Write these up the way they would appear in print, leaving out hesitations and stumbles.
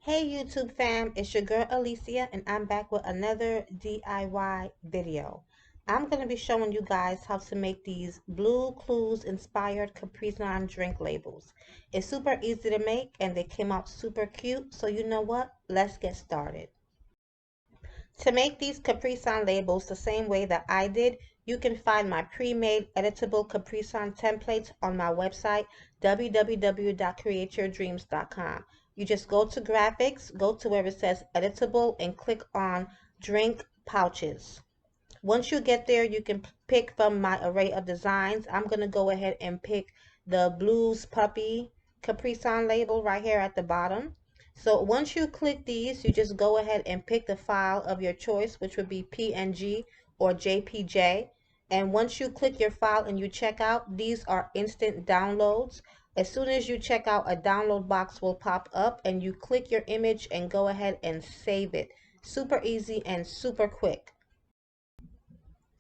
Hey YouTube fam, it's your girl Alicia and I'm back with another DIY video. I'm going to be showing you guys how to make these Blue Clues inspired Capri Sun drink labels. It's super easy to make and they came out super cute, so you know what? Let's get started. To make these Capri Sun labels the same way that I did, you can find my pre-made editable Capri Sun templates on my website www.kreateyourdreamz.com. You just go to graphics, go to where it says editable and click on drink pouches. Once you get there, you can pick from my array of designs. I'm going to go ahead and pick the Blues Puppy Capri Sun label right here at the bottom. So once you click these, you just go ahead and pick the file of your choice, which would be PNG or JPJ. And once you click your file and you check out, these are instant downloads. As soon as you check out, a download box will pop up and you click your image and go ahead and save it. Super easy and super quick.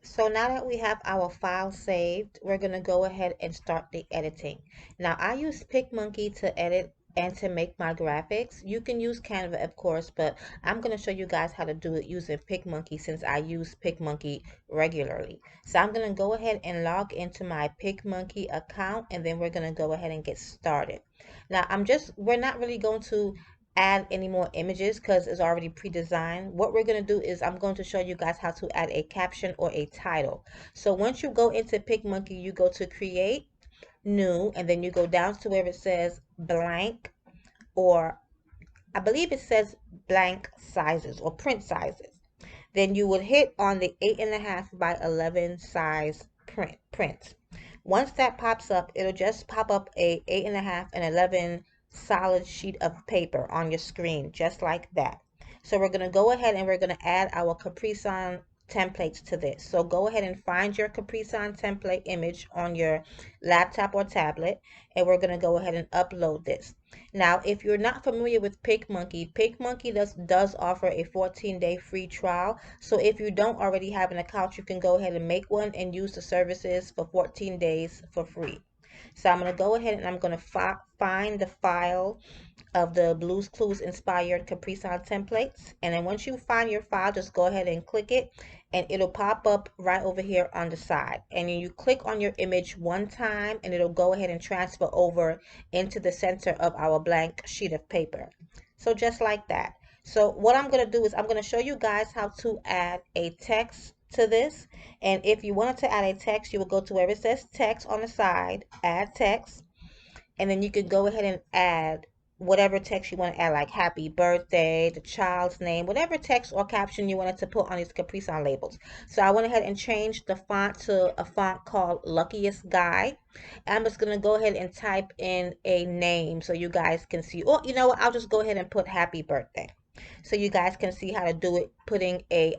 So now that we have our file saved, we're going to go ahead and start the editing. Now I use Picmonkey to edit and to make my graphics. You can use Canva, of course, but I'm going to show you guys how to do it using Picmonkey since I use Picmonkey regularly. So I'm going to go ahead and log into my Picmonkey account and then we're going to go ahead and get started. Now we're not really going to add any more images because it's already pre-designed. What we're going to do is I'm going to show you guys how to add a caption or a title. So once you go into Picmonkey, you go to create, new, and then you go down to where it says blank, or I believe it says blank sizes or print sizes. Then you would hit on the 8.5 by 11 size print. Once that pops up, it'll just pop up a 8.5 and 11 solid sheet of paper on your screen, just like that. So we're going to go ahead and we're going to add our Capri Sun templates to this. So go ahead and find your Capri Sun template image on your laptop or tablet, and we're going to go ahead and upload this. Now, if you're not familiar with Picmonkey, Picmonkey does offer a 14-day free trial. So if you don't already have an account, you can go ahead and make one and use the services for 14 days for free. So I'm going to go ahead and I'm going to find the file of the Blues Clues inspired Capri Sun templates. And then once you find your file, just go ahead and click it and it'll pop up right over here on the side. And then you click on your image one time and it'll go ahead and transfer over into the center of our blank sheet of paper. So just like that. So what I'm going to do is I'm going to show you guys how to add a text to this. And if you wanted to add a text, you will go to where it says text on the side, add text, and then you could go ahead and add whatever text you want to add, like happy birthday, the child's name, whatever text or caption you wanted to put on these Capri Sun labels. So I went ahead and changed the font to a font called Luckiest Guy. I'm just going to go ahead and type in a name so you guys can see. Or you know what, I'll just go ahead and put happy birthday so you guys can see how to do it, putting a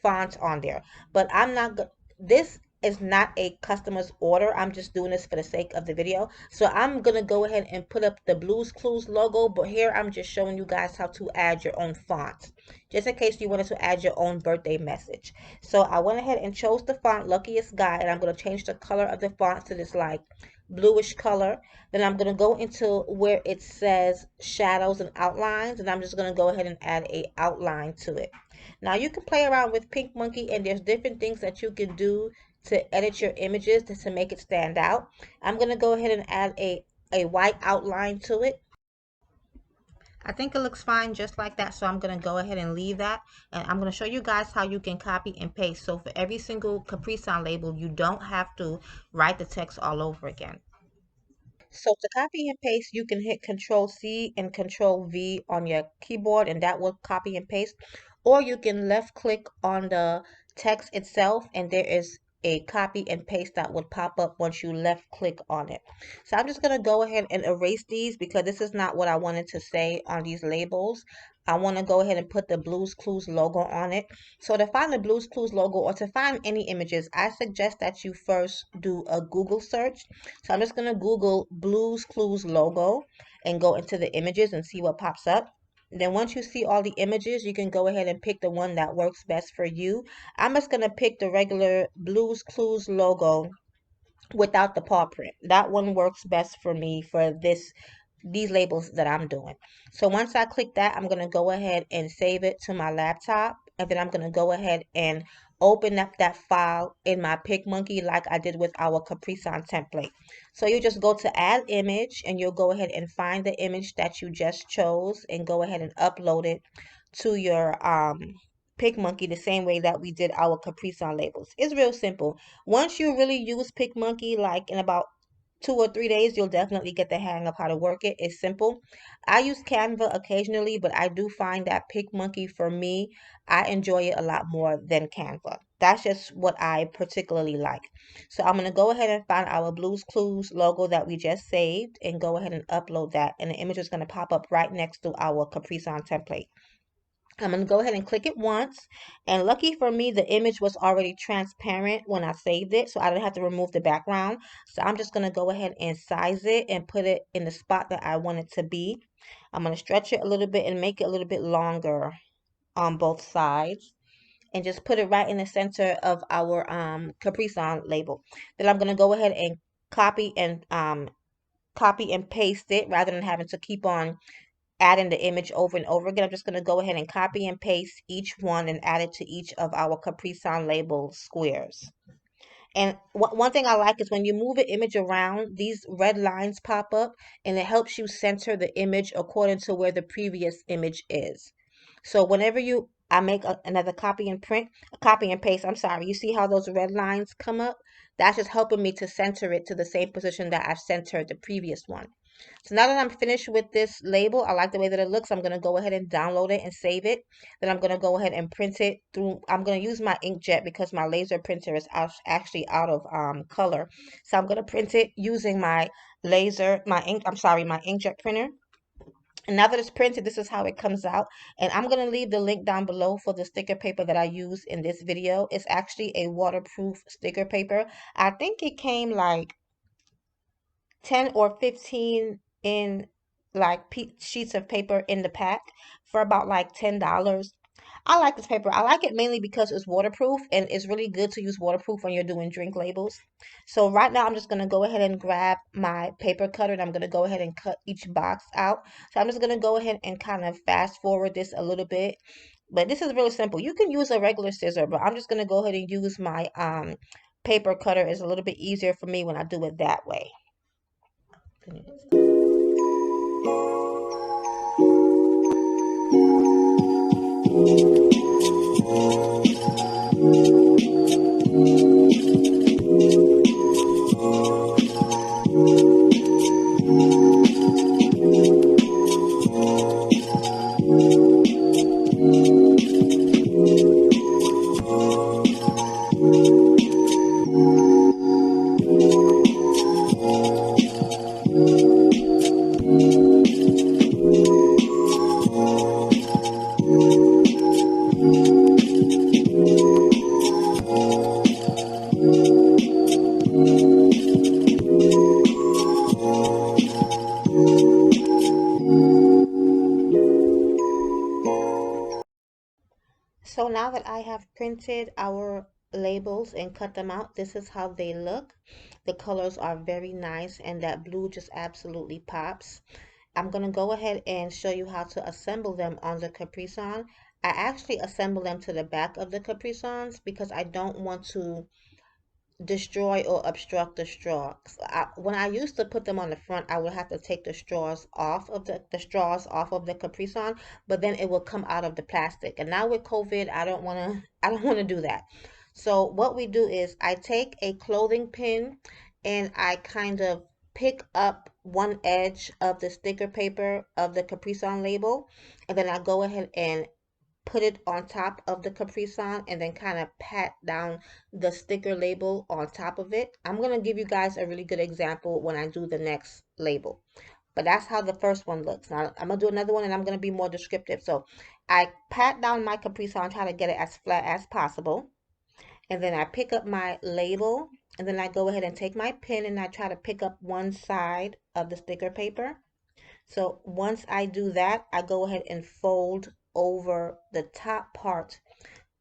font on there. But I'm not this is not a customer's order. I'm just doing this for the sake of the video. So I'm gonna go ahead and put up the Blues Clues logo, but here I'm just showing you guys how to add your own font, just in case you wanted to add your own birthday message. So I went ahead and chose the font Luckiest Guy, and I'm gonna change the color of the font to this like bluish color. Then I'm going to go into where it says shadows and outlines, and I'm just going to go ahead and add a outline to it. Now you can play around with Picmonkey and there's different things that you can do to edit your images to make it stand out. I'm going to go ahead and add a white outline to it. I think it looks fine just like that, so I'm going to go ahead and leave that. And I'm going to show you guys how you can copy and paste. So for every single Capri Sun label, you don't have to write the text all over again. So to copy and paste, you can hit Control C and Control V on your keyboard and that will copy and paste. Or you can left click on the text itself and there is a copy and paste that would pop up once you left click on it. So I'm just going to go ahead and erase these because this is not what I wanted to say on these labels. I want to go ahead and put the Blues Clues logo on it. So to find the Blues Clues logo or to find any images, I suggest that you first do a Google search. So I'm just going to Google Blues Clues logo and go into the images and see what pops up. Then once you see all the images, you can go ahead and pick the one that works best for you. I'm just going to pick the regular Blues Clues logo without the paw print. That one works best for me for this these labels that I'm doing. So once I click that, I'm going to go ahead and save it to my laptop. And then I'm going to go ahead and open up that file in my Picmonkey like I did with our Capri Sun template. So you just go to add image and you'll go ahead and find the image that you just chose and go ahead and upload it to your Picmonkey the same way that we did our Capri Sun labels. It's real simple. Once you really use Picmonkey, like in about 2 or 3 days, you'll definitely get the hang of how to work it. It's simple. I use Canva occasionally, but I do find that Picmonkey for me, I enjoy it a lot more than Canva. That's just what I particularly like. So I'm going to go ahead and find our Blues Clues logo that we just saved and go ahead and upload that. And the image is going to pop up right next to our Capri Sun template. I'm going to go ahead and click it once. And lucky for me, the image was already transparent when I saved it, so I didn't have to remove the background. So I'm just going to go ahead and size it and put it in the spot that I want it to be. I'm going to stretch it a little bit and make it a little bit longer on both sides. And just put it right in the center of our Capri Sun label. Then I'm going to go ahead and copy and paste it rather than having to keep on adding the image over and over again. I'm just going to go ahead and copy and paste each one and add it to each of our Capri Sun label squares. And one thing I like is when you move an image around, these red lines pop up and it helps you center the image according to where the previous image is. So whenever I make another copy and paste, I'm sorry, you see how those red lines come up? That's just helping me to center it to the same position that I've centered the previous one. So now that I'm finished with this label, I like the way that it looks. I'm going to go ahead and download it and save it. Then I'm going to go ahead and print it through. I'm going to use my inkjet because my laser printer is actually out of color. So I'm going to print it using my my inkjet printer. And now that it's printed, this is how it comes out. And I'm going to leave the link down below for the sticker paper that I use in this video. It's actually a waterproof sticker paper. I think it came like 10 or 15 in like sheets of paper in the pack for about like $10. I like this paper. I like it mainly because it's waterproof and it's really good to use waterproof when you're doing drink labels. So right now I'm just going to go ahead and grab my paper cutter and I'm going to go ahead and cut each box out. So I'm just going to go ahead and kind of fast forward this a little bit. But this is really simple. You can use a regular scissor, but I'm just going to go ahead and use my paper cutter. It's a little bit easier for me when I do it that way. So now that I have printed our labels and cut them out, this is how they look. The colors are very nice and that blue just absolutely pops. I'm going to go ahead and show you how to assemble them on the Capri Sun. I actually assemble them to the back of the Capri Suns because I don't want to destroy or obstruct the straw. When I used to put them on the front, I would have to take the straws off of the Capri Sun, but then it will come out of the plastic. And now with COVID, I don't want to do that. So what we do is I take a clothing pin and I kind of pick up one edge of the sticker paper of the Capri Sun label, and then I go ahead and put it on top of the Capri Sun and then kind of pat down the sticker label on top of it. I'm going to give you guys a really good example when I do the next label. But that's how the first one looks. Now I'm going to do another one and I'm going to be more descriptive. So I pat down my Capri Sun, try to get it as flat as possible. And then I pick up my label and then I go ahead and take my pen and I try to pick up one side of the sticker paper. So once I do that, I go ahead and fold over the top part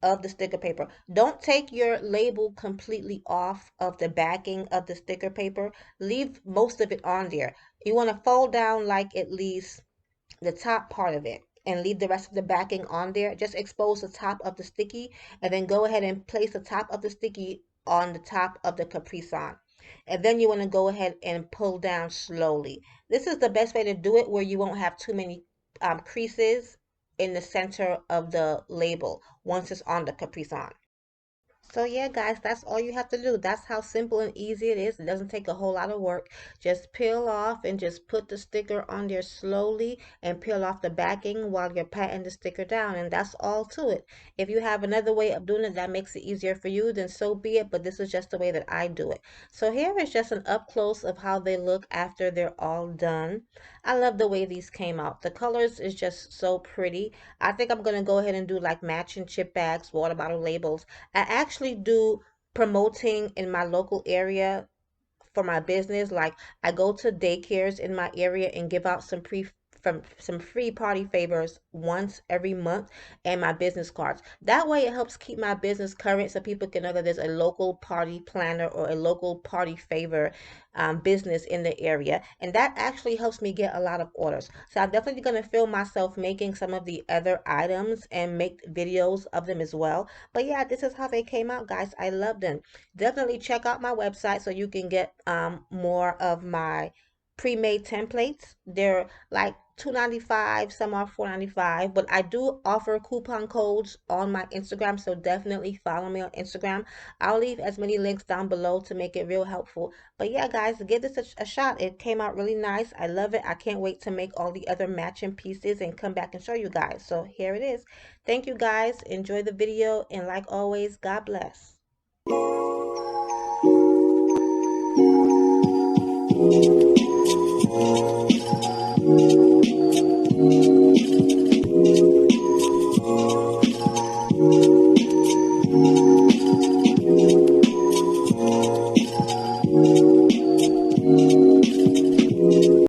of the sticker paper. Don't take your label completely off of the backing of the sticker paper. Leave most of it on there. You want to fold down like at least the top part of it and leave the rest of the backing on there. Just expose the top of the sticky and then go ahead and place the top of the sticky on the top of the Capri Sun. And then you want to go ahead and pull down slowly. This is the best way to do it where you won't have too many creases in the center of the label once it's on the Capri Sun. So yeah, guys, that's all you have to do. That's how simple and easy it is. It doesn't take a whole lot of work. Just peel off and just put the sticker on there slowly and peel off the backing while you're patting the sticker down. And that's all to it. If you have another way of doing it that makes it easier for you, then so be it. But this is just the way that I do it. So here is just an up close of how they look after they're all done. I love the way these came out. The colors is just so pretty. I think I'm going to go ahead and do like matching chip bags, water bottle labels. I actually do promoting in my local area for my business. Like I go to daycares in my area and give out some free party favors once every month and my business cards. That way it helps keep my business current so people can know that there's a local party planner or a local party favor business in the area. And that actually helps me get a lot of orders. So I'm definitely going to film myself making some of the other items and make videos of them as well. But yeah, this is how they came out, guys. I love them. Definitely check out my website so you can get more of my pre-made templates. They're like $2.95, some are $4.95, but I do offer coupon codes on my Instagram, so definitely follow me on Instagram. I'll leave as many links down below to make it real helpful. But yeah, guys, give this a shot. It came out really nice. I love it. I can't wait to make all the other matching pieces and come back and show you guys. So here it is. Thank you guys. Enjoy the video, and like always, God bless.